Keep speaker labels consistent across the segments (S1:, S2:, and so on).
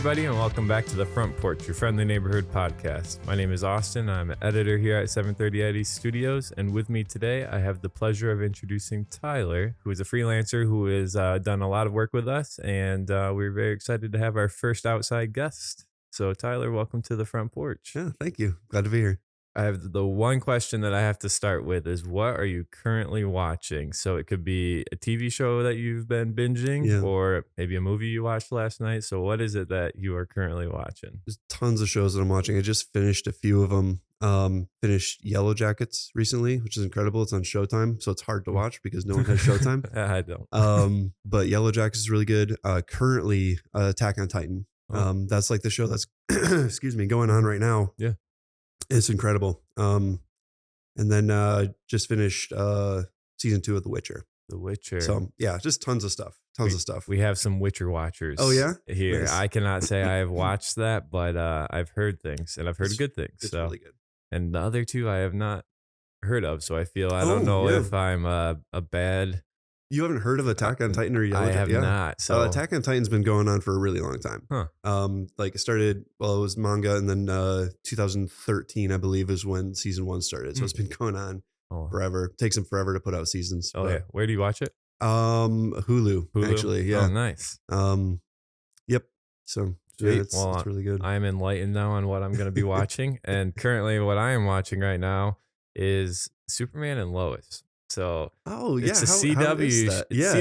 S1: everybody, and welcome back to the Front Porch, your friendly neighborhood podcast. My name is Austin. I'm an editor here at 730 Eddy Studios, and with me today, I have the pleasure of introducing Tyler, who is a freelancer who has done a lot of work with us, and we're very excited to have our first outside guest. So, Tyler, welcome to the Front Porch.
S2: Yeah, thank you. Glad to be here.
S1: I have the one question that I have to start with is, what are you currently watching? So it could be a TV show that you've been binging or maybe a movie you watched last night. So what is it that you are currently watching?
S2: There's tons of shows that I'm watching. I just finished a few of them. Finished Yellow Jackets recently, which is incredible. It's on Showtime, so it's hard to watch because no one has Showtime.
S1: I don't.
S2: But Yellow Jackets is really good. Currently, Attack on Titan. That's like the show that's excuse me, going on right now.
S1: Yeah.
S2: It's incredible. And then just finished season 2 of The Witcher.
S1: The Witcher.
S2: So yeah, just tons of stuff. Tons of stuff.
S1: We have some Witcher watchers.
S2: Oh yeah,
S1: here.
S2: Nice.
S1: I cannot say I have watched that, but I've heard things, and I've heard good things.
S2: It's
S1: so
S2: really good.
S1: And the other two I have not heard of. So I feel I don't know if I'm a bad.
S2: You haven't heard of Attack on Titan or Yellow Jackets?
S1: I have not. So
S2: Attack on Titan's been going on for a really long time. Like it started, it was manga, and then 2013, I believe, is when season 1 started. So it's been going on forever. It takes them forever to put out seasons.
S1: Oh yeah. Where do you watch it?
S2: Hulu, actually. Yeah.
S1: Oh, nice.
S2: Yep. So yeah, it's really good.
S1: I'm enlightened now on what I'm going to be watching. And currently what I am watching right now is Superman and Lois. So it's a CW show. Yeah.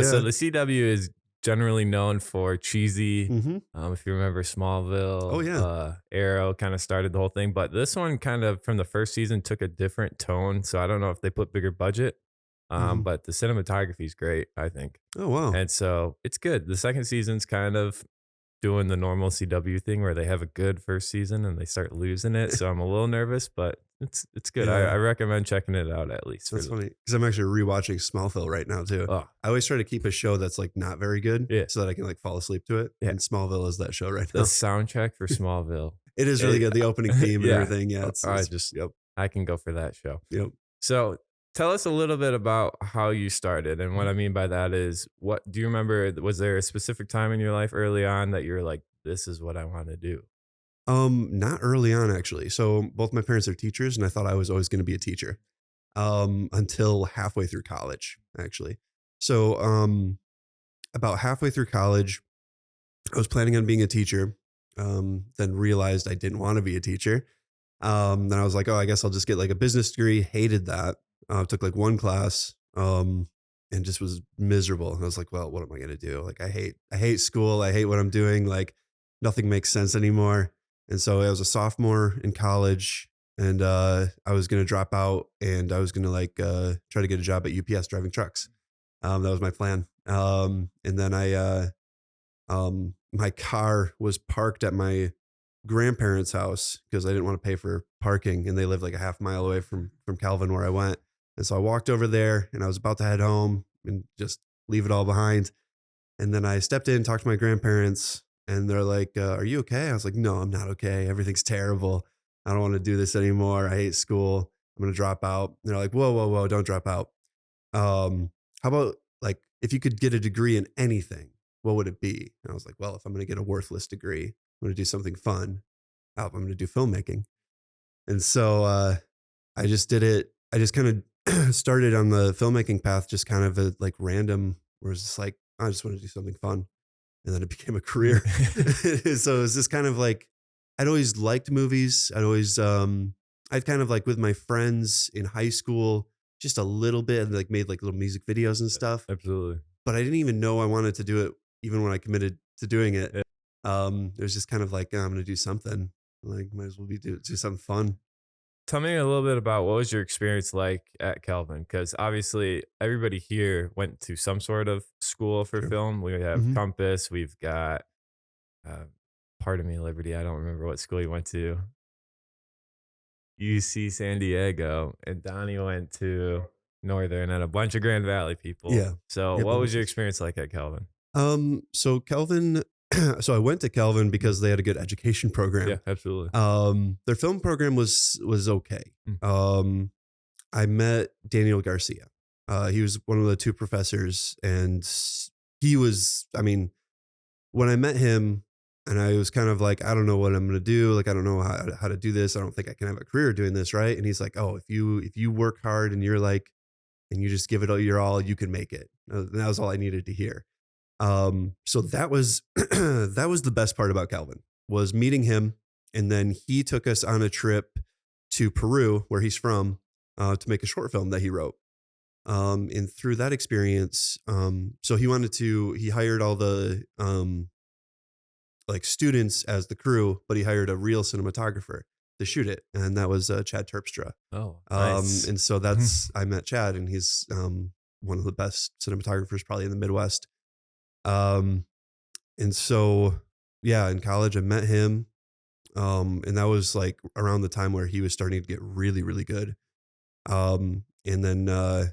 S1: So the CW is generally known for cheesy. If you remember Smallville, Arrow kind of started the whole thing. But this one kind of from the first season took a different tone. So I don't know if they put bigger budget. But the cinematography is great, I think.
S2: Oh, wow.
S1: And so it's good. The second season's kind of doing the normal CW thing where they have a good first season and they start losing it. So I'm a little nervous, but it's good.
S2: Yeah.
S1: I recommend checking it out at least.
S2: That's funny because I'm actually rewatching Smallville right now too. I always try to keep a show that's like not very good so that I can like fall asleep to it. And Smallville is that show right now.
S1: The soundtrack for Smallville.
S2: It is really good. The opening theme and everything. Yeah.
S1: I can go for that show.
S2: Yep.
S1: So tell us a little bit about how you started. And what I mean by that is, what do you remember? Was there a specific time in your life early on that you were like, this is what I want to do?
S2: Not early on, actually. So both my parents are teachers, and I thought I was always going to be a teacher until halfway through college, actually. So about halfway through college, I was planning on being a teacher, then realized I didn't want to be a teacher. Then I was like, I guess I'll just get like a business degree. Hated that. Took like one class and just was miserable. And I was like, well, what am I going to do? Like, I hate school. I hate what I'm doing. Like, nothing makes sense anymore. And so I was a sophomore in college, and I was going to drop out, and I was going to like try to get a job at UPS driving trucks. That was my plan. And then my car was parked at my grandparents' house because I didn't want to pay for parking, and they lived like a half mile away from Calvin where I went. And so I walked over there, and I was about to head home and just leave it all behind. And then I stepped in, talked to my grandparents, and they're like, are you okay? I was like, no, I'm not okay. Everything's terrible. I don't want to do this anymore. I hate school. I'm going to drop out. And they're like, whoa, don't drop out. How about like, if you could get a degree in anything, what would it be? And I was like, well, if I'm going to get a worthless degree, I'm going to do something fun. I'm going to do filmmaking. And so I just did it. I just kind of started on the filmmaking path, just kind of a like random, where it's just like, I just want to do something fun. And then it became a career. So it was just kind of like, I'd always liked movies. I'd kind of like with my friends in high school, just a little bit, and like made like little music videos and stuff.
S1: Absolutely.
S2: But I didn't even know I wanted to do it even when I committed to doing it. It was just kind of like, I'm going to do something. Like, might as well do something fun.
S1: Tell me a little bit about what was your experience like at Calvin? Because obviously everybody here went to some sort of school for film. We have Compass. We've got, pardon me, Liberty. I don't remember what school you went to. UC San Diego. And Donnie went to Northern, and a bunch of Grand Valley people.
S2: Yeah.
S1: So what was your experience like at Calvin?
S2: So Calvin... So I went to Calvin because they had a good education program.
S1: Yeah, absolutely.
S2: Their film program was okay. I met Daniel Garcia. He was one of the 2 professors, and he was, I mean, when I met him, And I was kind of like, I don't know what I'm going to do. Like, I don't know how to do this. I don't think I can have a career doing this. Right. And he's like, oh, if you work hard and you're like, and you just give it all your all, you can make it. And that was all I needed to hear. So that was, that was the best part about Calvin, was meeting him. And then he took us on a trip to Peru, where he's from, to make a short film that he wrote. And through that experience, so he hired all the, like students as the crew, but he hired a real cinematographer to shoot it. And that was Chad Terpstra.
S1: Oh, nice.
S2: And so I met Chad, and he's, one of the best cinematographers probably in the Midwest. And so, yeah, in college I met him. And that was like around the time where he was starting to get really, really good. And then,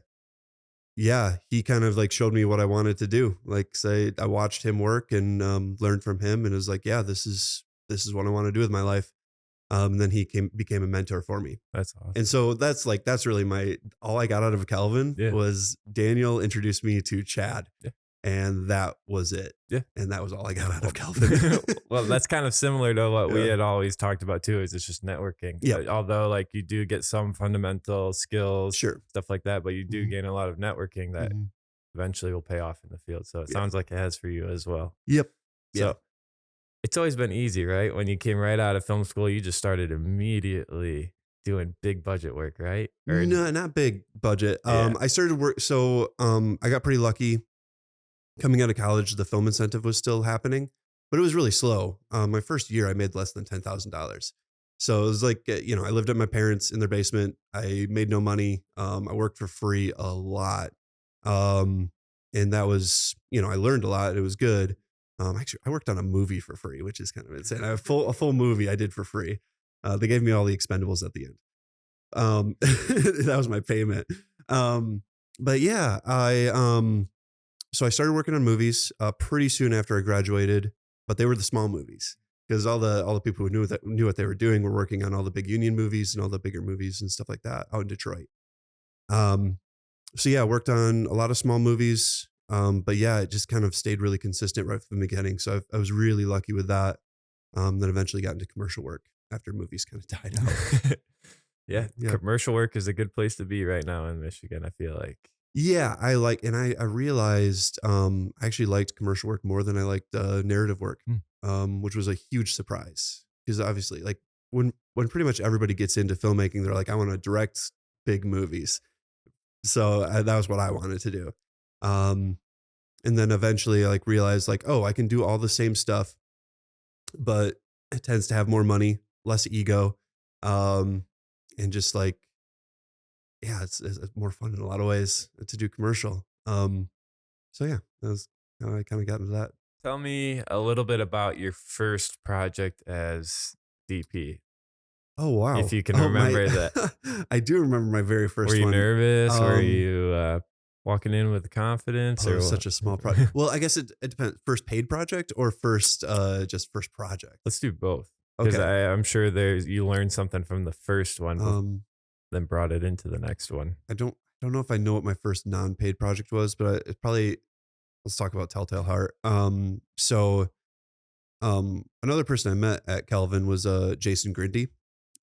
S2: yeah, he kind of like showed me what I wanted to do. Like, say, I watched him work and learned from him, and it was like, yeah, this is what I want to do with my life. Then he became a mentor for me.
S1: That's awesome.
S2: And so that's really all I got out of Calvin. Was Daniel introduced me to Chad. Yeah. And that was it. Yeah. And that was all I got out of Calvin.
S1: Well, that's kind of similar to what we had always talked about too, is it's just networking. Yeah. Although like you do get some fundamental skills, stuff like that, but you do gain a lot of networking that eventually will pay off in the field. So it sounds like it has for you as well.
S2: Yep.
S1: So it's always been easy, right? When you came right out of film school, you just started immediately doing big budget work, right?
S2: Or, no, not big budget. I started work. So I got pretty lucky. Coming out of college, the film incentive was still happening, but it was really slow. My first year, I made less than $10,000. So it was like, I lived at my parents in their basement. I made no money. I worked for free a lot. And that was, I learned a lot. It was good. Actually, I worked on a movie for free, which is kind of insane. A full movie I did for free. They gave me all the expendables at the end. That was my payment. But yeah, so I started working on movies pretty soon after I graduated, but they were the small movies, because all the people who knew what they were doing were working on all the big union movies and all the bigger movies and stuff like that out in Detroit. So yeah, I worked on a lot of small movies, but yeah, it just kind of stayed really consistent right from the beginning. So I was really lucky with that. Then eventually got into commercial work after movies kind of died out.
S1: Yeah, commercial work is a good place to be right now in Michigan, I feel like.
S2: Yeah, I realized I actually liked commercial work more than I liked narrative work, which was a huge surprise, because obviously, like when pretty much everybody gets into filmmaking, they're like, I want to direct big movies. So that was what I wanted to do. And then eventually I like realized like, oh, I can do all the same stuff, but it tends to have more money, less ego, and just like, yeah, it's more fun in a lot of ways to do commercial. So yeah, that was how I kind of got into that.
S1: Tell me a little bit about your first project as DP.
S2: Oh, wow.
S1: If you can remember that.
S2: I do remember my very first one.
S1: Were you nervous? Were you walking in with confidence?
S2: It was such a small project. Well, I guess it depends. First paid project or first first project?
S1: Let's do both. Because I'm sure you learned something from the first one. Then brought it into the next one.
S2: I don't know if I know what my first non-paid project was, but it's probably, let's talk about Telltale Heart. So another person I met at Calvin was Jason Grindy,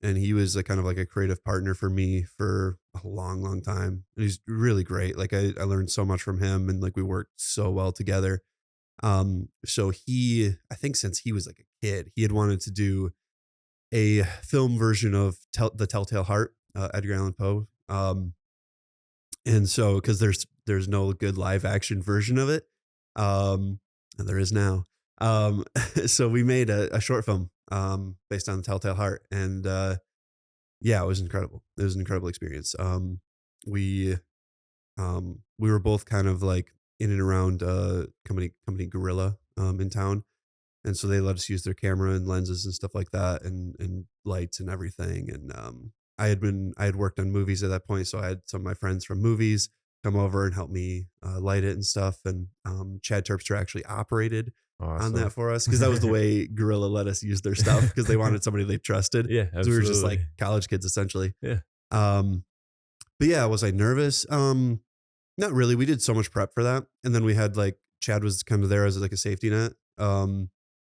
S2: and he was kind of like a creative partner for me for a long, long time. And he's really great. Like I learned so much from him, and like we worked so well together. So I think since he was like a kid, he had wanted to do a film version of the Telltale Heart. Edgar Allan Poe. And so, cause there's no good live action version of it. And there is now. So we made a short film, based on the Telltale Heart, and, yeah, it was incredible. It was an incredible experience. We were both kind of like in and around, company Gorilla, in town. And so they let us use their camera and lenses and stuff like that, and lights and everything. And, I had worked on movies at that point. So I had some of my friends from movies come over and help me light it and stuff. And Chad Terpstra actually operated on that for us, because that was the way Gorilla let us use their stuff, because they wanted somebody they trusted.
S1: Yeah, absolutely.
S2: So we were just like college kids essentially.
S1: Yeah.
S2: But yeah, was I nervous? Not really. We did so much prep for that. And then we had like, Chad was kind of there as like a safety net.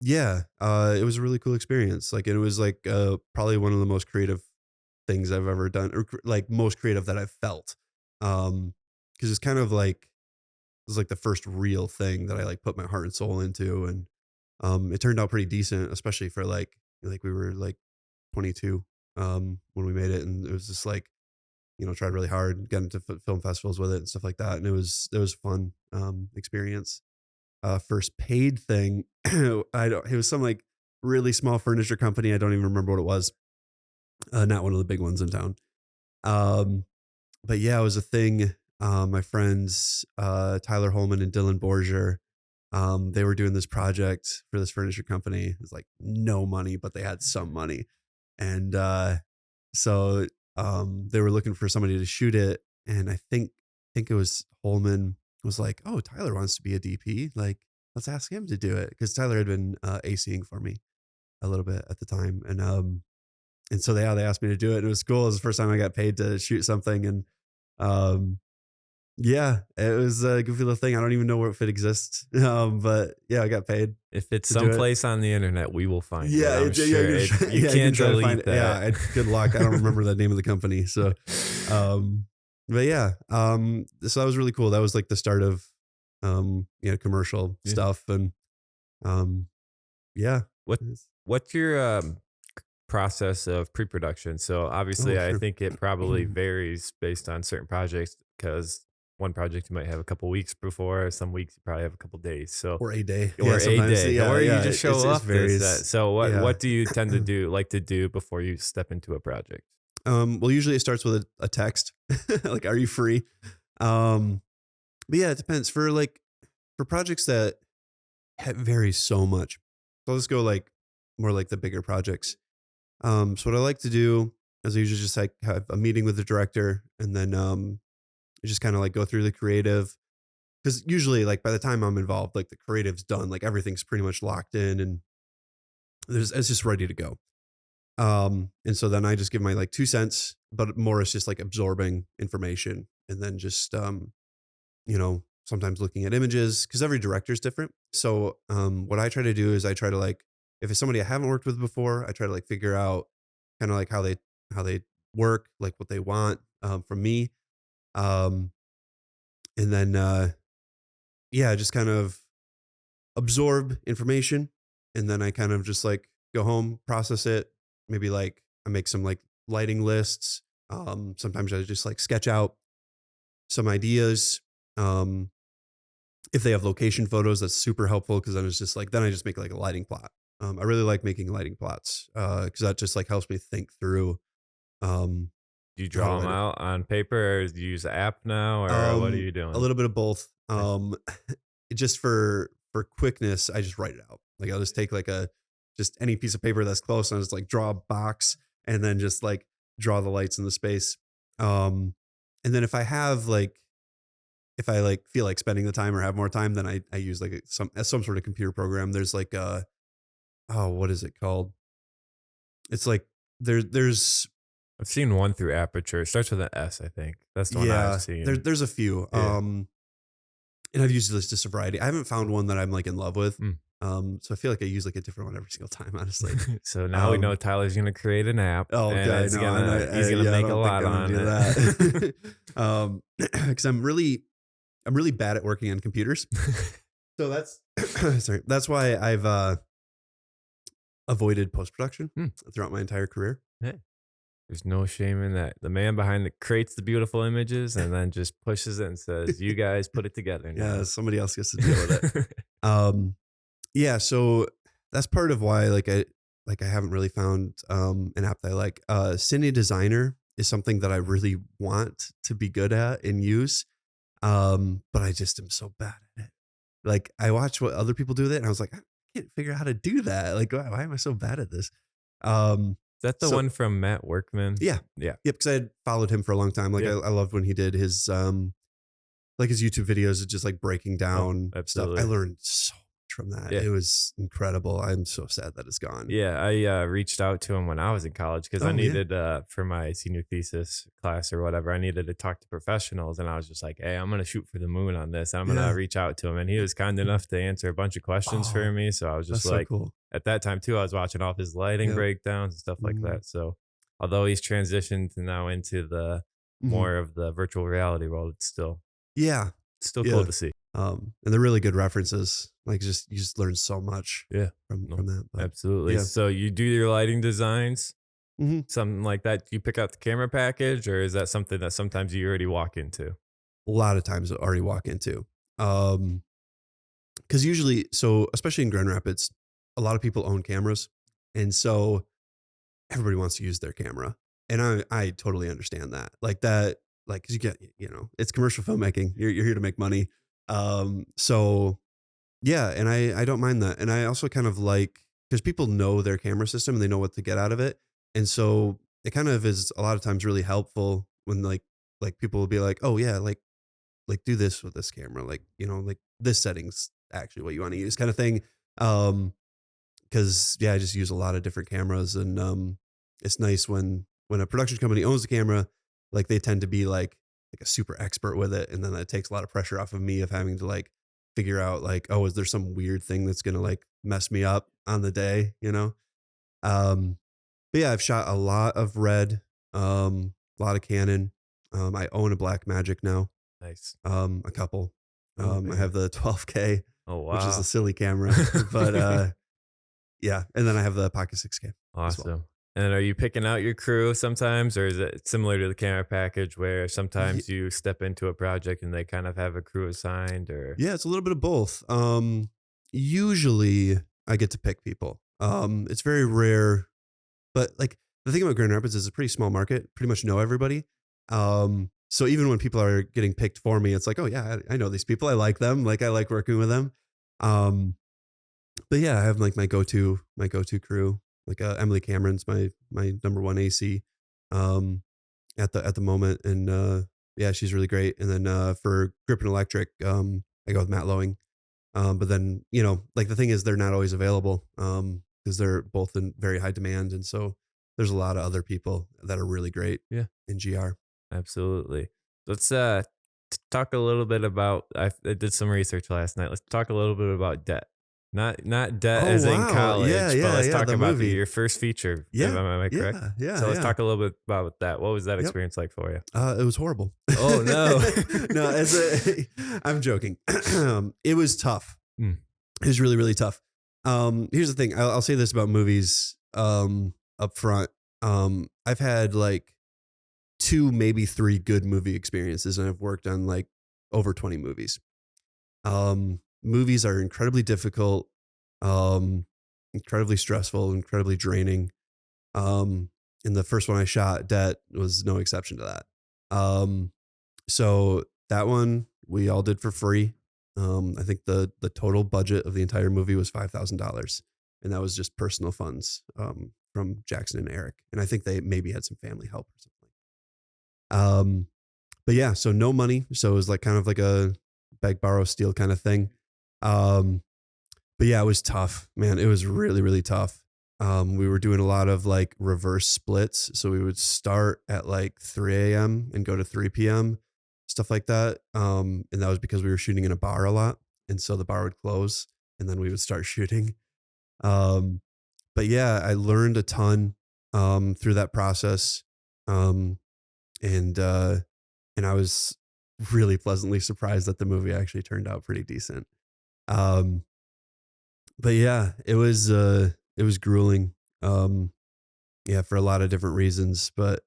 S2: Yeah, it was a really cool experience. Like it was like probably one of the most creative things I've ever done, or like most creative that I've felt. Because it's kind of like it was like the first real thing that I like put my heart and soul into, and it turned out pretty decent, especially for like we were like 22 when we made it, and it was just like tried really hard, got into film festivals with it and stuff like that, and it was fun experience. First paid thing, I don't. It was some like really small furniture company. I don't even remember what it was. Not one of the big ones in town. Um, but yeah, it was a thing. My friends, Tyler Holman and Dylan Borger, they were doing this project for this furniture company. It was like no money, but they had some money. And so they were looking for somebody to shoot it. And I think it was Holman was like, "Oh, Tyler wants to be a DP. Like, let's ask him to do it." Because Tyler had been ACing for me a little bit at the time. And so they asked me to do it. And it was cool. It was the first time I got paid to shoot something. And um, yeah, it was a goofy little thing. I don't even know if it exists. But yeah, I got paid.
S1: If it's someplace on the internet, we will find it. I'm sure. You can't delete that.
S2: Yeah, good luck. I don't remember the name of the company. So, but yeah, so that was really cool. That was like the start of, commercial stuff. And, yeah.
S1: What's your, process of pre-production? So obviously I think it probably varies based on certain projects, because one project you might have a couple weeks before, some weeks you probably have a couple days. So
S2: or a day,
S1: or you just show up.
S2: Varies.
S1: So what do you tend to do before you step into a project?
S2: Well, usually it starts with a text, like, "Are you free?" But yeah, it depends. For projects that vary so much. So let's go like more like the bigger projects. So what I like to do is I usually just like have a meeting with the director, and then just kind of like go through the creative, because usually like by the time I'm involved, like the creative's done, like everything's pretty much locked in, and it's just ready to go. And so then I just give my like 2 cents, but more it's just like absorbing information, and then just sometimes looking at images, because every director is different. So what I try to do is I try to like, if it's somebody I haven't worked with before, I try to like figure out kind of like how they work, like what they want from me. Um, and then just kind of absorb information, and then I kind of just like go home, process it. Maybe like I make some like lighting lists. Sometimes I just like sketch out some ideas. If they have location photos, that's super helpful, because then it's just like, then I just make like a lighting plot. I really like making lighting plots because that just like helps me think through.
S1: Do you draw them out on paper, or do you use the app now, or what are you doing?
S2: A little bit of both. Just for quickness, I just write it out. Like I'll just take like just any piece of paper that's close, and I'll just like draw a box, and then just like draw the lights in the space. And then if I like feel like spending the time or have more time, then I use like some sort of computer program. There's like what is it called? It's like there's
S1: I've seen one through Aperture. It starts with an S, I think. That's the one I've seen.
S2: There's a few.
S1: Yeah.
S2: And I've used this just a variety. I haven't found one that I'm like in love with. So I feel like I use like a different one every single time, honestly.
S1: So now we know Tyler's going to create an app.
S2: Oh, okay.
S1: He's going to make a lot on
S2: it. Because I'm really bad at working on computers. So that's why I've avoided post-production throughout my entire career.
S1: Hey, there's no shame in that. The man behind it creates the beautiful images and then just pushes it and says, "You guys put it together now."
S2: Yeah, somebody else gets to deal with it. Yeah, so that's part of why I haven't really found an app that I like. Cine Designer is something that I really want to be good at and use. But I just am so bad at it. Like I watch what other people do with it, and I was like, I can't figure out how to do that. Like, why am I so bad at this?
S1: Is that the one from Matt Workman?
S2: Yeah.
S1: Yeah.
S2: Yep. Because I had followed him for a long time. Like I loved when he did his like his YouTube videos of just like breaking down stuff. I learned so much from that. It was incredible. I'm so sad that it's gone.
S1: Yeah, I reached out to him when I was in college because I needed for my senior thesis class or whatever, I needed to talk to professionals, and I was just like, hey, I'm gonna shoot for the moon on this. I'm gonna reach out to him, and he was kind enough to answer a bunch of questions for me. So I was just like, so cool. At that time too, I was watching all his lighting breakdowns and stuff like that. So although he's transitioned now into the more of the virtual reality world, it's still cool to see.
S2: And they're really good references. Like you just learn so much from that. But,
S1: absolutely. So you do your lighting designs, something like that. Do you pick out the camera package, or is that something that sometimes you already walk into?
S2: A lot of times I already walk into. Because usually, so especially in Grand Rapids, a lot of people own cameras. And so everybody wants to use their camera. And I totally understand that. Like that, like, cause you get, it's commercial filmmaking. You're here to make money. So yeah, and I don't mind that. And I also kind of like, because people know their camera system and they know what to get out of it. And so it kind of is a lot of times really helpful when like people will be like, oh yeah, like do this with this camera. Like, like this setting's actually what you want to use kind of thing. Cause I just use a lot of different cameras, and, it's nice when a production company owns the camera, like they tend to be like a super expert with it. And then that takes a lot of pressure off of me of having to like figure out like, oh, is there some weird thing that's going to like mess me up on the day, But yeah, I've shot a lot of Red, a lot of Canon. I own a Blackmagic now.
S1: Nice.
S2: A couple. I have the 12K, which is a silly camera, but, yeah. And then I have the Pocket 6K.
S1: Awesome.
S2: Well.
S1: And are you picking out your crew sometimes, or is it similar to the camera package where sometimes you step into a project and they kind of have a crew assigned? Or
S2: yeah, it's a little bit of both. Usually I get to pick people. It's very rare, but like the thing about Grand Rapids is it's a pretty small market, pretty much know everybody. So even when people are getting picked for me, it's like, oh yeah, I know these people. I like them. Like I like working with them. But yeah, I have like my go-to crew. Like Emily Cameron's my number one AC at the moment, and yeah, she's really great. And then for Grip and Electric, I go with Matt Lowing. But then like the thing is they're not always available because they're both in very high demand, and so there's a lot of other people that are really great. In GR.
S1: Absolutely. Let's talk a little bit about. I did some research last night. Let's talk a little bit about Debt. Not Debt as in college, but let's talk about your first feature. Am I correct?
S2: Yeah.
S1: So let's talk a little bit about that. What was that experience like for you?
S2: It was horrible.
S1: Oh no,
S2: no. I'm joking. It was tough. It was really, really tough. Here's the thing. I'll say this about movies. Up front, I've had like 2, maybe 3 good movie experiences, and I've worked on like over 20 movies. Movies are incredibly difficult, incredibly stressful, incredibly draining. And the first one I shot, Debt, was no exception to that. So that one we all did for free. I think the total budget of the entire movie was $5,000, and that was just personal funds from Jackson and Eric. And I think they maybe had some family help or something. But yeah, so no money. So it was like kind of like a beg, borrow, steal kind of thing. But yeah, it was tough, man. It was really, really tough. We were doing a lot of like reverse splits. So we would start at like 3 a.m. and go to 3 p.m., stuff like that. And that was because we were shooting in a bar a lot. And so the bar would close and then we would start shooting. But yeah, I learned a ton, through that process. And I was really pleasantly surprised that the movie actually turned out pretty decent. But yeah, it was grueling. Yeah, for a lot of different reasons, but,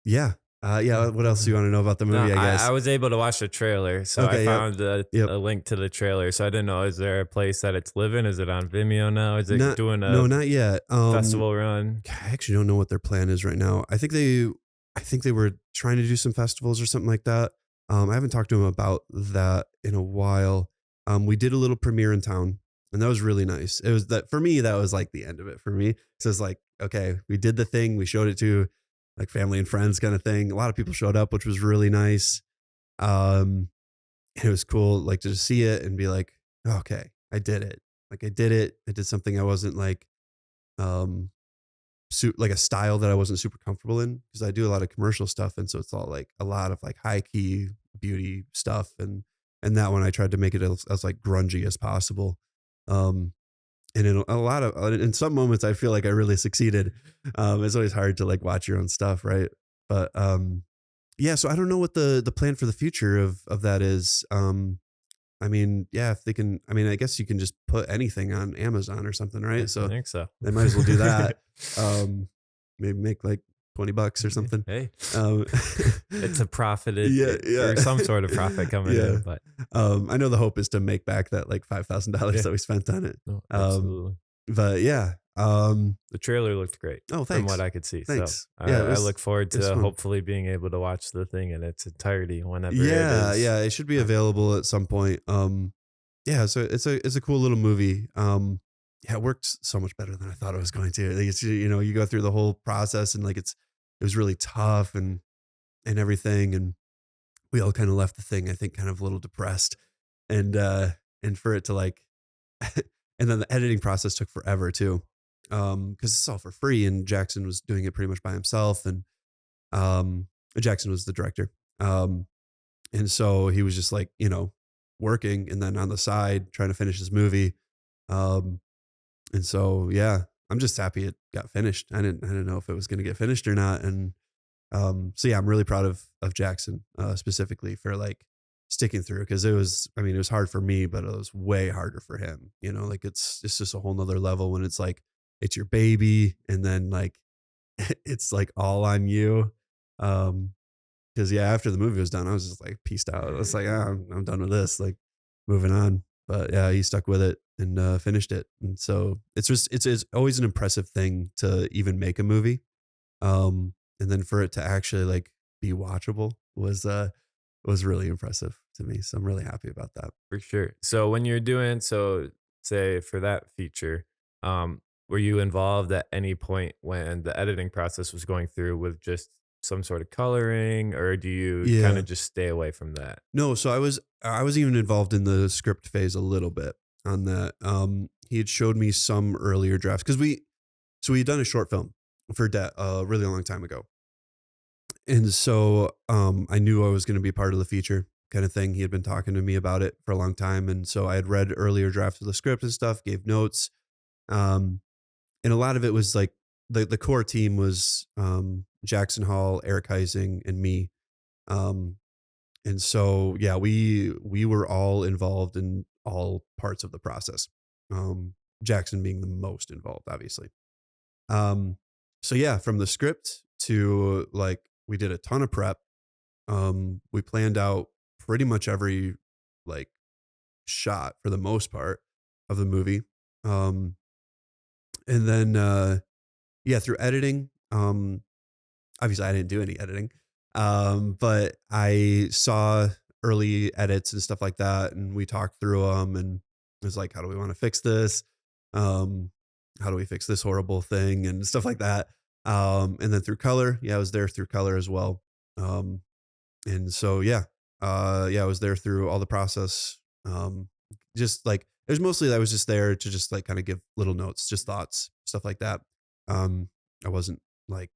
S2: yeah. What else do you want to know about the movie? I guess
S1: I was able to watch the trailer, so I found a link to the trailer. So I didn't know, is there a place that it's living? Is it on Vimeo now? Is it doing
S2: no, not yet.
S1: Festival run?
S2: I actually don't know what their plan is right now. I think they were trying to do some festivals or something like that. I haven't talked to them about that in a while. We did a little premiere in town, and that was really nice. It was that for me, that was like the end of it for me. So it's like, okay, we did the thing. We showed it to like family and friends kind of thing. A lot of people showed up, which was really nice. And it was cool, like to just see it and be like, okay, I did it. Like I did it. I did something I wasn't like, um, like a style that I wasn't super comfortable in because I do a lot of commercial stuff. And so it's all like a lot of like high key beauty stuff. And that one I tried to make it as like grungy as possible. Um, and in a lot of, in some moments I feel like I really succeeded. It's always hard to like watch your own stuff. Right. But, yeah, so I don't know what the plan for the future of that is. I mean, yeah, if they can, I mean, I guess you can just put anything on Amazon or something,
S1: Yeah,
S2: right?
S1: I
S2: So
S1: think so.
S2: they might as well do that. Maybe make like $20 or something.
S1: Hey,
S2: Um,
S1: it's a profit
S2: yeah, yeah,
S1: or some sort of profit coming
S2: yeah.
S1: in, but
S2: I know the hope is to make back that like $5,000
S1: yeah,
S2: that we spent on it.
S1: no,
S2: Um,
S1: absolutely.
S2: but yeah.
S1: The trailer looked great
S2: Oh,
S1: from what
S2: thanks.
S1: I could see. So
S2: Thanks. Yeah,
S1: I look forward
S2: it was
S1: to
S2: fun.
S1: hopefully being able to watch the thing in its entirety whenever it
S2: Yeah,
S1: is.
S2: yeah, it should be
S1: Uh,
S2: available at some point. Yeah, so it's a cool little movie. Yeah, it worked so much better than I thought it was going to. Like it's, you know, you go through the whole process and like it was really tough and everything, and we all kind of left the thing I think kind of a little depressed, and and for it to like, and then the editing process took forever too, because it's all for free, and Jackson was doing it pretty much by himself, and um, Jackson was the director. Um, and so he was just like, you know, working and then on the side trying to finish his movie. Um, and so, yeah, I'm just happy it got finished. I didn't know if it was going to get finished or not. And, so yeah, I'm really proud of Jackson, specifically for like sticking through. Cause I mean, it was hard for me, but it was way harder for him, you know, like it's just a whole nother level when it's like, it's your baby. And then like, it's like all on you. Um, Cause yeah, after the movie was done, I was just like pieced out. I was like, I'm done with this, like moving on. But yeah, he stuck with it and finished it. And so it's always an impressive thing to even make a movie. And then for it to actually like be watchable was really impressive to me. So I'm really happy about that.
S1: for sure. So when you're doing so, say for that feature, were you involved at any point when the editing process was going through with just some sort of coloring, or do you kind
S2: Yeah.
S1: of just stay away from that?
S2: No, so I was even involved in the script phase a little bit on that. He had showed me some earlier drafts because we had done a short film for a really long time ago. And so I knew I was going to be part of the feature kind of thing. He had been talking to me about it for a long time. And so I had read earlier drafts of the script and stuff, gave notes. Um, and a lot of it was like the core team was Jackson Hall, Eric Heising, and me. Um, and so yeah, we were all involved in all parts of the process. Um, Jackson being the most involved, obviously. Um, so yeah, from the script to like we did a ton of prep. We planned out pretty much every like shot for the most part of the movie. Um, and then yeah, through editing, obviously I didn't do any editing. But I saw early edits and stuff like that, and we talked through them, and it was like, how do we want to fix this? Um, how do we fix this horrible thing and stuff like that? And then through color, yeah, I was there through color as well. Um, and so yeah, yeah, I was there through all the process. Just like it was mostly I was just there to just like kind of give little notes, just thoughts, stuff like that. I wasn't like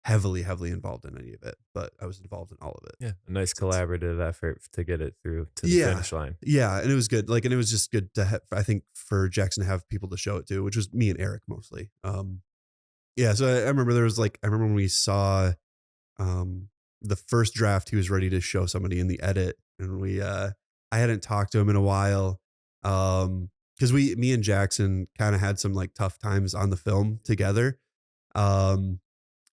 S2: heavily involved in any of it, but I was involved in all of it.
S1: Yeah, a nice
S2: Makes sense.
S1: collaborative effort to get it through to the
S2: Yeah.
S1: finish line.
S2: Yeah. And it was good. Like, and it was just good to have, I think for Jackson to have people to show it to, which was me and Eric mostly. Yeah. So I remember there was like, I remember when we saw, um, the first draft, he was ready to show somebody in the edit, and I hadn't talked to him in a while. Cause me and Jackson kind of had some like tough times on the film together. Um,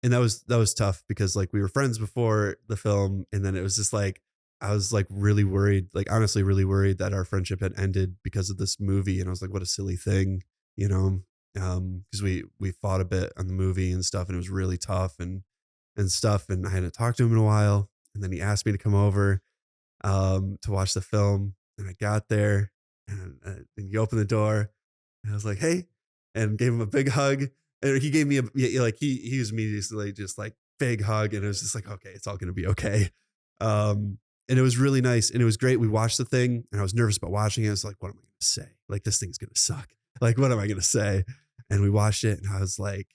S2: and that was tough because like we were friends before the film, and then it was just like I was like really worried, like honestly really worried that our friendship had ended because of this movie, and I was like, what a silly thing, you know, because we fought a bit on the movie and stuff, and it was really tough and stuff, and I hadn't talked to him in a while, and then he asked me to come over to watch the film, and I got there, and he opened the door, and I was like, hey, and gave him a big hug. And he gave me like he was immediately just like big hug, and it was just like, okay, it's all gonna be okay. And it was really nice. And it was great. We watched the thing and I was nervous about watching it. I was like, what am I going to say? Like, this thing's going to suck. Like, what am I going to say? And we watched it and I was like,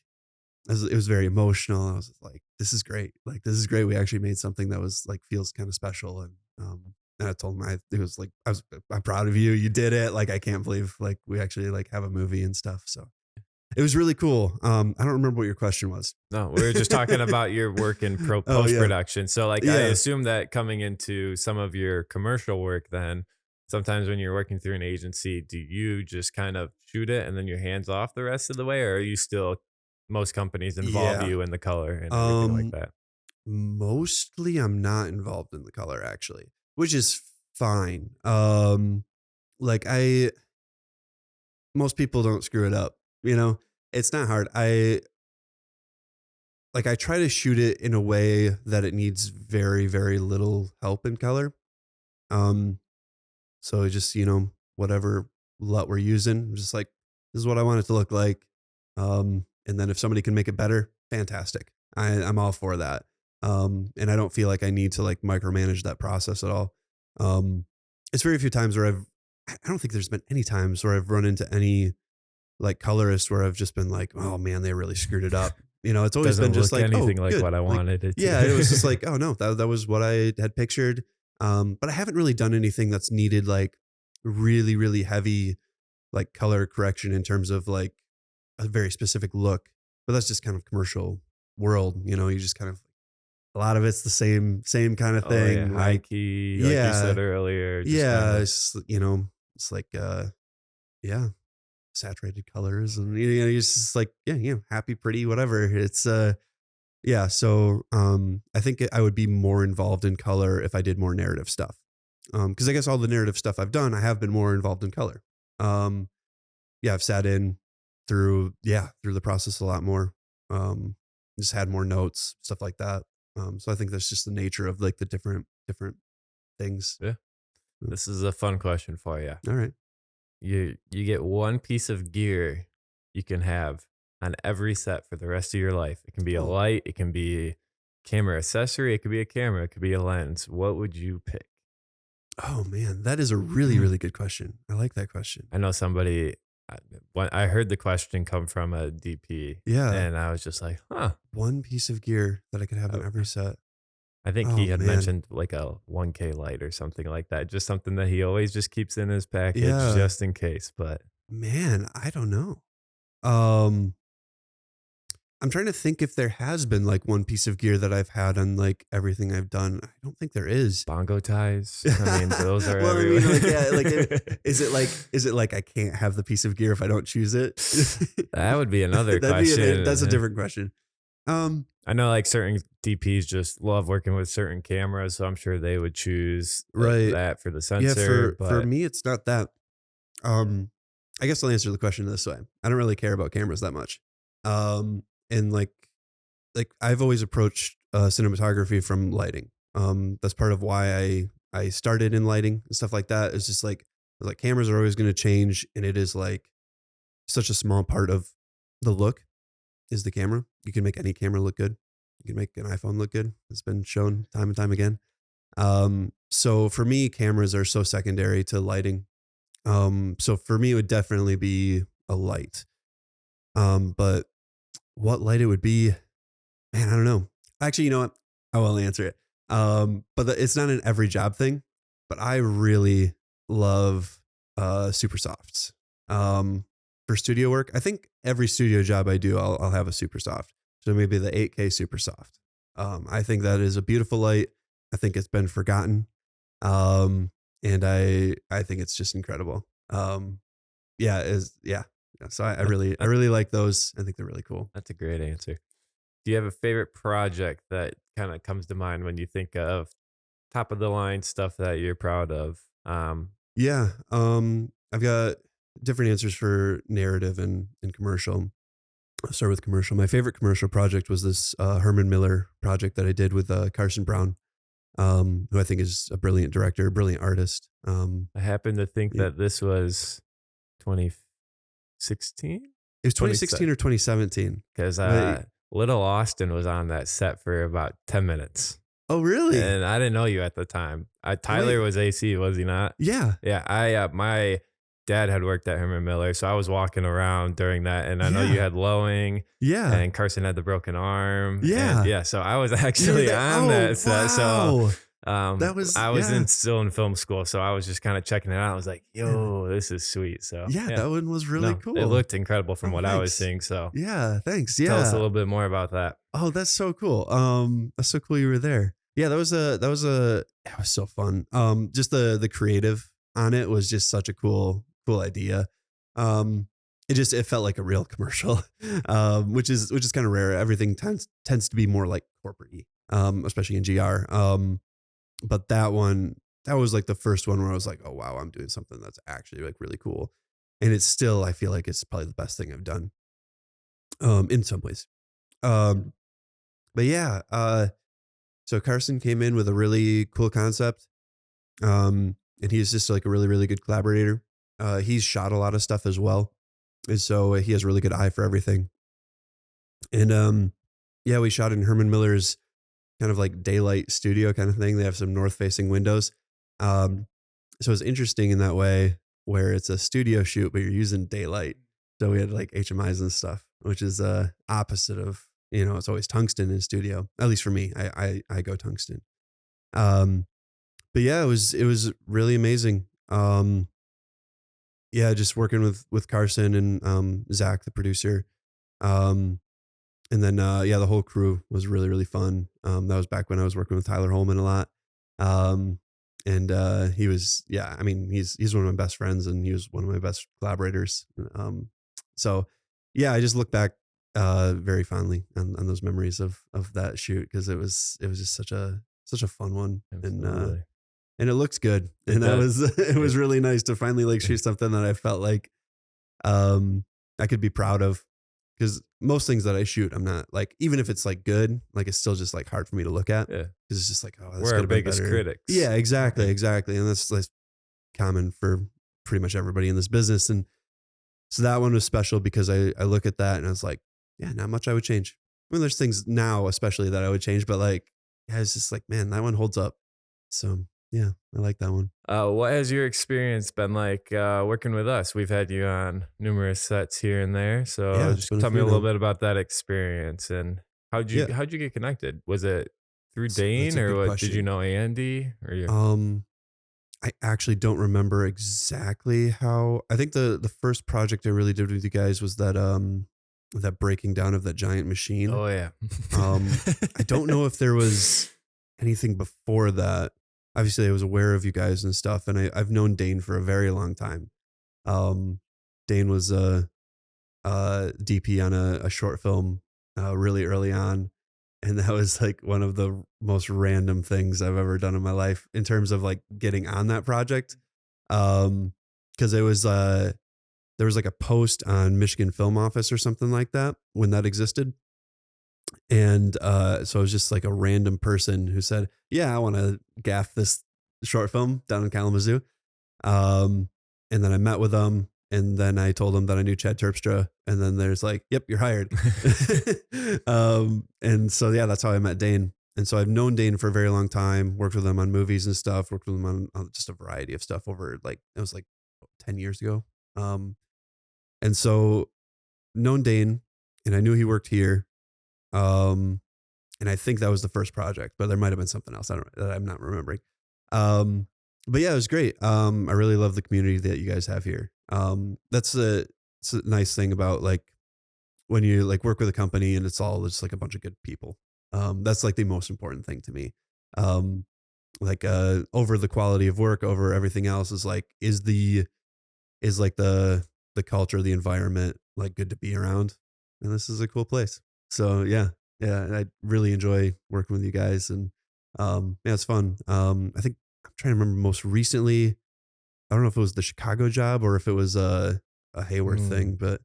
S2: it was very emotional. I was like, this is great. Like, this is great. We actually made something that was like, feels kind of special. And I told him, it was like, I'm proud of you. You did it. Like, I can't believe like we actually like have a movie and stuff. So it was really cool. I don't remember what your question was.
S1: No, we were just talking about your work in post-production. So like, I assume that coming into some of your commercial work, then sometimes when you're working through an agency, do you just kind of shoot it and then your hands off the rest of the way? Or are you still, most companies involve you in the color and everything like that?
S2: Mostly I'm not involved in the color actually, which is fine. Like most people don't screw it up, you know, it's not hard. I try to shoot it in a way that it needs very, very little help in color. So just, you know, whatever LUT we're using, I'm just like, this is what I want it to look like. And then if somebody can make it better, fantastic. I'm all for that. And I don't feel like I need to like micromanage that process at all. It's very few times where I don't think there's been any times where I've run into any like colorist where I've just been like, oh man, they really screwed it up. You know, it's always been just like
S1: anything like what I wanted it to.
S2: Yeah, it was just like, oh no, that was what I had pictured. But I haven't really done anything that's needed like really, really heavy like color correction in terms of like a very specific look. But that's just kind of commercial world, you know, you just kind of, a lot of it's the same kind of thing.
S1: Yeah, high key, like you said earlier.
S2: It's, you know, it's like, saturated colors and, you know, it's just like, happy, pretty, whatever. It's, So, I think I would be more involved in color if I did more narrative stuff. Cause I guess all the narrative stuff I've done, I have been more involved in color. I've sat in through the process a lot more. Just had more notes, stuff like that. So I think that's just the nature of like the different things.
S1: Yeah. This is a fun question for you.
S2: All right.
S1: You get one piece of gear you can have on every set for the rest of your life. It can be a light, it can be a camera accessory, it could be a camera, it could be a lens. What would you pick?
S2: Oh man, that is a really, really good question. I like that question.
S1: I know somebody, when I heard the question come from a DP, and I was just like,
S2: one piece of gear that I could have on every set.
S1: I think he had mentioned like a 1K light or something like that. Just something that he always just keeps in his package just in case. But
S2: man, I don't know. I'm trying to think if there has been like one piece of gear that I've had on like everything I've done. I don't think there is.
S1: Bongo ties. I mean, those are everywhere.
S2: Is it like I can't have the piece of gear if I don't choose it?
S1: That would be another question.
S2: That's a different question.
S1: I know like certain DPs just love working with certain cameras, so I'm sure they would choose that for the sensor.
S2: Yeah, for me, it's not that. I guess I'll answer the question this way. I don't really care about cameras that much. And like I've always approached cinematography from lighting. That's part of why I started in lighting and stuff like that. It's just like cameras are always going to change, and it is like such a small part of the look is the camera. You can make any camera look good. You can make an iPhone look good. It's been shown time and time again. So for me, cameras are so secondary to lighting. So for me, it would definitely be a light. But what light it would be, man, I don't know. Actually, you know what? I will answer it. But it's not an every job thing, but I really love, super softs. For studio work, I think every studio job I do, I'll have a super soft. So maybe the 8K super soft. I think that is a beautiful light. I think it's been forgotten. And I think it's just incredible. So I really like those. I think they're really cool.
S1: That's a great answer. Do you have a favorite project that kind of comes to mind when you think of top of the line stuff that you're proud of?
S2: I've got different answers for narrative and commercial. I'll start with commercial. My favorite commercial project was this Herman Miller project that I did with Carson Brown, who I think is a brilliant director, brilliant artist.
S1: I happen to think that this was 2016.
S2: It was 2016 or 2017.
S1: Because Little Austin was on that set for about 10 minutes.
S2: Oh, really?
S1: And I didn't know you at the time.
S2: Wait.
S1: Tyler was AC, was he not?
S2: Yeah.
S1: Yeah, my dad had worked at Herman Miller, so I was walking around during that, and I know you
S2: Yeah.
S1: had Lowing,
S2: Yeah.
S1: and Carson had the broken arm, and
S2: Yeah.
S1: yeah, so I was
S2: You were
S1: actually
S2: there.
S1: on
S2: Oh,
S1: that set. So
S2: wow. That was,
S1: I was
S2: yeah.
S1: still in film school, so I was just kind of checking it out. I was like,
S2: Yeah.
S1: "Yo, this is sweet." So
S2: Yeah.
S1: yeah,
S2: That one was really
S1: no, it
S2: cool.
S1: looked incredible from
S2: Oh,
S1: what I was
S2: thanks.
S1: seeing. So
S2: Yeah. Thanks.
S1: tell us a
S2: Yeah.
S1: little bit more about that.
S2: Oh, that's so cool. That's so cool you were there. Yeah, that was so fun. Just the creative on it was just such a cool idea. Um, it felt like a real commercial, which is kind of rare. Everything tends to be more like corporate, especially in GR. But that was like the first one where I was like, oh wow, I'm doing something that's actually like really cool, and it's still, I feel like it's probably the best thing I've done. In some ways. Um, but yeah, so Carson came in with a really cool concept. And he's just like a really, really good collaborator. He's shot a lot of stuff as well. And so he has a really good eye for everything. And yeah, we shot in Herman Miller's kind of like daylight studio kind of thing. They have some north facing windows. Um, so it's interesting in that way where it's a studio shoot, but you're using daylight. So we had like HMIs and stuff, which is opposite of, it's always tungsten in studio. At least for me, I go tungsten. Um, but yeah, it was really amazing. Yeah, just working with Carson and Zach, the producer. Um, and then yeah, the whole crew was really, really fun. That was back when I was working with Tyler Holman a lot. Um, and he was, yeah, I mean, he's one of my best friends, and he was one of my best collaborators. So yeah, I just look back very fondly on those memories of that shoot, because it was just such a fun one.
S1: Absolutely.
S2: And it looks good.
S1: It
S2: And that
S1: does.
S2: was it was really nice to finally like shoot something that I felt like I could be proud of. Because most things that I shoot, I'm not like, even if it's like good, like it's still just like hard for me to look at.
S1: Yeah.
S2: Because it's just like, oh, this
S1: We're
S2: could
S1: our
S2: have been
S1: biggest
S2: better.
S1: critics.
S2: Yeah, exactly. And that's common for pretty much everybody in this business. And so that one was special because I look at that and I was like, yeah, not much I would change. I mean, there's things now, especially, that I would change, but like, yeah, it's just like, man, that one holds up. So yeah, I like that one.
S1: What has your experience been like working with us? We've had you on numerous sets here and there, so
S2: Yeah, it's
S1: just
S2: been a
S1: tell me
S2: few
S1: a little
S2: now.
S1: bit about that experience and
S2: Yeah,
S1: how'd you get connected? Was it through
S2: so that's
S1: Dane,
S2: a
S1: or
S2: good
S1: what? Did you
S2: question.
S1: know Andy or you?
S2: Um, I actually don't remember exactly how. I think the first project I really did with you guys was that breaking down of that giant machine.
S1: Oh yeah.
S2: I don't know if there was anything before that. Obviously, I was aware of you guys and stuff, and I've known Dane for a very long time. Um, Dane was a DP on a short film really early on, and that was like one of the most random things I've ever done in my life in terms of like getting on that project. Because it was there was like a post on Michigan Film Office or something like that when that existed. And so it was just like a random person who said, yeah, I want to gaff this short film down in Kalamazoo. Um, and then I met with them, and then I told them that I knew Chad Terpstra, and then there's like, yep, you're hired. And so, yeah, that's how I met Dane. And so I've known Dane for a very long time, worked with him on movies and stuff, worked with him on just a variety of stuff over like, it was like 10 years ago. And so known Dane, and I knew he worked here. Um, and I think that was the first project, but there might have been something else that I'm not remembering. Um, but yeah, it was great. I really love the community that you guys have here. It's a nice thing about like when you like work with a company and it's all just like a bunch of good people. That's like the most important thing to me. Um, over the quality of work, over everything else is like, is like the culture, the environment, like good to be around. And this is a cool place. So yeah, yeah, I really enjoy working with you guys, and yeah, it's fun. I think I'm trying to remember most recently. I don't know if it was the Chicago job or if it was a Hayworth
S1: Mm,
S2: thing, but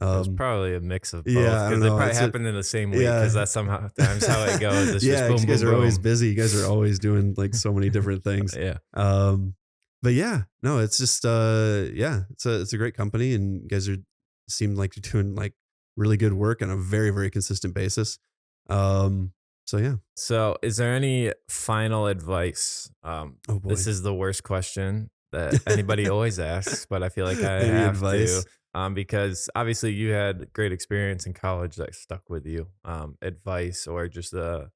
S1: it was
S2: um,
S1: probably a mix of both
S2: yeah, I
S1: because
S2: don't
S1: they
S2: know.
S1: probably
S2: It's a
S1: happened in the same week
S2: yeah,
S1: because that's somehow times how it goes. It's just
S2: yeah. 'Cause
S1: boom,
S2: you guys
S1: boom,
S2: are always
S1: boom.
S2: busy. You guys are always doing like so many different things.
S1: Yeah.
S2: Um, but yeah, no, it's just yeah, it's a great company, and you guys seem like you're doing like really good work on a very, very consistent basis. Um, So yeah.
S1: So is there any final advice?
S2: Oh boy.
S1: This is the worst question that anybody always asks, but I feel like I
S2: Any
S1: have
S2: advice?
S1: to, because obviously you had great experience in college that stuck with you. Advice or just a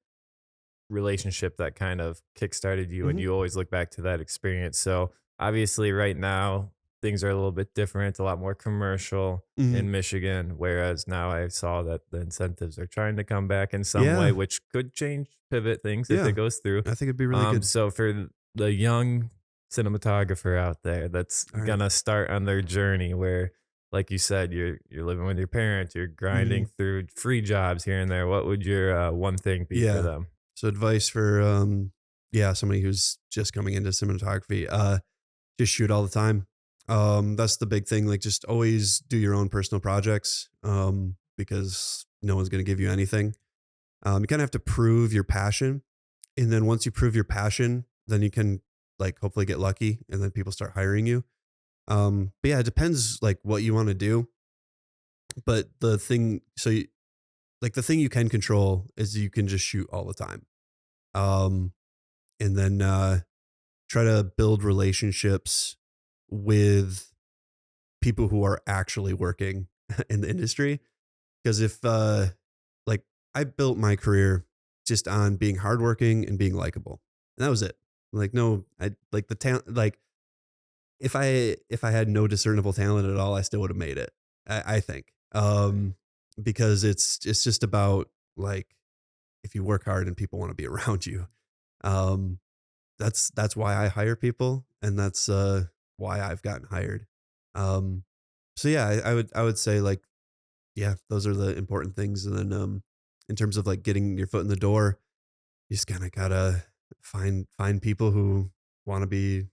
S1: relationship that kind of kickstarted you, and
S2: Hmm.
S1: you always look back to that experience. So obviously right now things are a little bit different, a lot more commercial
S2: Hmm.
S1: in Michigan, whereas now I saw that the incentives are trying to come back in some way,
S2: Yeah.
S1: which could change, pivot things if
S2: Yeah.
S1: it goes through.
S2: I think it'd be really good.
S1: So for the young cinematographer out there that's
S2: All right.
S1: gonna start on their journey where, like you said, you're living with your parents, you're
S2: Hmm.
S1: grinding through free jobs here and there, what would your one thing be for
S2: Yeah.
S1: them?
S2: So advice for yeah, somebody who's just coming into cinematography, just shoot all the time. That's the big thing. Like just always do your own personal projects. Because no one's gonna give you anything. You kind of have to prove your passion. And then once you prove your passion, then you can like hopefully get lucky and then people start hiring you. But yeah, it depends like what you want to do. But the thing, like the thing you can control is you can just shoot all the time. Um, and then try to build relationships with people who are actually working in the industry. Because if like I built my career just on being hardworking and being likable, and that was it. Like no, I like the talent. Like if I had no discernible talent at all, I still would have made it. I think because it's just about like if you work hard and people want to be around you. Um, that's why I hire people, and that's why I've gotten hired. Um, so yeah, I would say like yeah, those are the important things. And then in terms of like getting your foot in the door, you just kind of gotta find people who want to be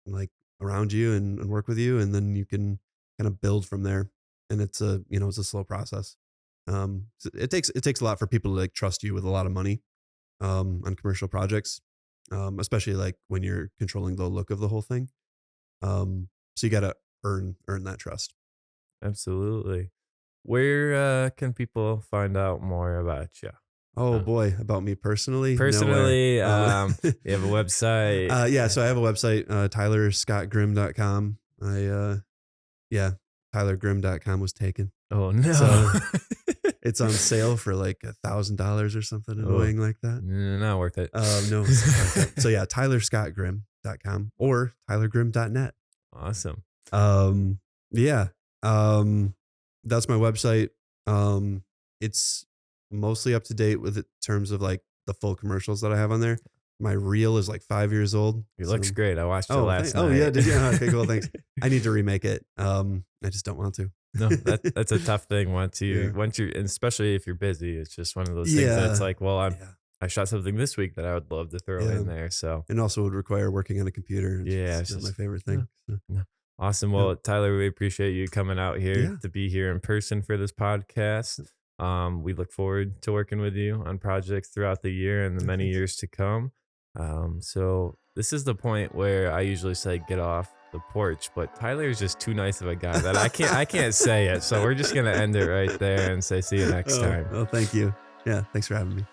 S2: like around you and work with you, and then you can kind of build from there. And it's a it's a slow process. So it takes a lot for people to like trust you with a lot of money on commercial projects, especially like when you're controlling the look of the whole thing. So you gotta earn that trust.
S1: Absolutely. Where can people find out more about you?
S2: Oh
S1: Uh,
S2: boy, about me personally, nowhere.
S1: Personally, you have a website.
S2: Yeah, so I have a website, tylerscottgrimm.com. Yeah, tylergrimm.com was taken.
S1: Oh no.
S2: So it's on sale for like $1,000 or something
S1: Oh,
S2: annoying like that.
S1: not worth it.
S2: No, it's not like that. So yeah, tylerscottgrimm.com or tylergrimm.net.
S1: Awesome.
S2: Um, yeah. That's my website. It's mostly up to date with it in terms of like the full commercials that I have on there. My reel is like 5 years old.
S1: It
S2: So,
S1: looks great. I watched it
S2: oh,
S1: last
S2: oh yeah,
S1: night.
S2: did you? Okay, cool. Thanks. I need to remake it. I just don't want to.
S1: No, that's a tough thing
S2: Yeah.
S1: once you, and especially if you're busy, it's just one of those things that's
S2: Yeah.
S1: like, well,
S2: Yeah.
S1: I shot something this week that I would love to throw
S2: Yeah.
S1: in there. So
S2: And also would require working on a computer.
S1: yeah,
S2: It's
S1: it's
S2: not my
S1: just
S2: favorite
S1: no,
S2: thing. So,
S1: no. Awesome.
S2: yeah.
S1: Well, Tyler, we appreciate you coming out here
S2: Yeah.
S1: to be here in person for this podcast. We look forward to working with you on projects throughout the year and the many
S2: Thanks.
S1: years to come. So this is the point where I usually say get off the porch, but Tyler is just too nice of a guy that I can't say it. So we're just gonna end it right there and say see you next
S2: Oh,
S1: time.
S2: thank you. Yeah. Thanks for having me.